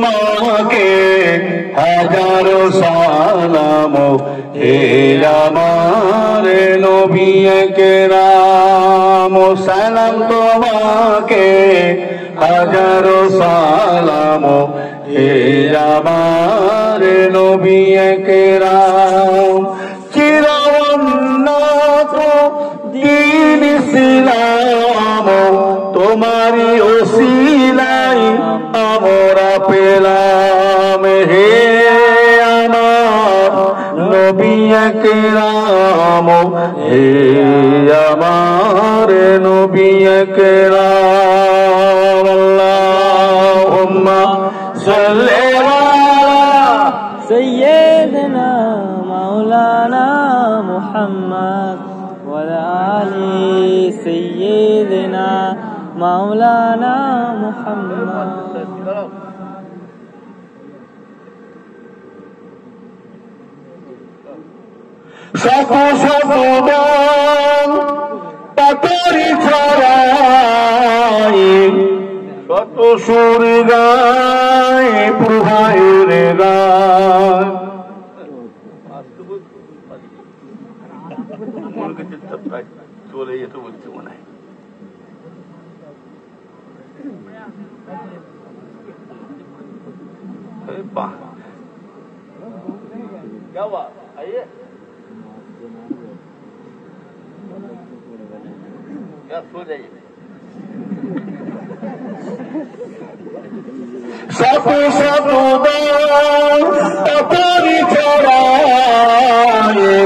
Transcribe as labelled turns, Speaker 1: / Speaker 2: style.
Speaker 1: তোমাকে হাজারো সালাম হে আমার নবী কেরাম সালাম তোমাকে হাজারো সালাম হে আমার নবী কেরাম চিরউন্নত দ্বীন ইসলাম তোমারি ওসিলাই আমরা পেলাম হে আমার নবী কেরাম হে আমার নবী কেরাম আল্লাহুম্মা সাল্লি আলা
Speaker 2: سيدنا مولانا محمد وعلى آل سيدنا مولانا محمد
Speaker 1: শত শত দান পাথরি ছড়াই শত সুর গায় প্রভায়ের গায় চলে যেত বলছে মনে হয় क्या हुआ आइए क्या सो जाइए शत शत दान पाथरी छड़ाए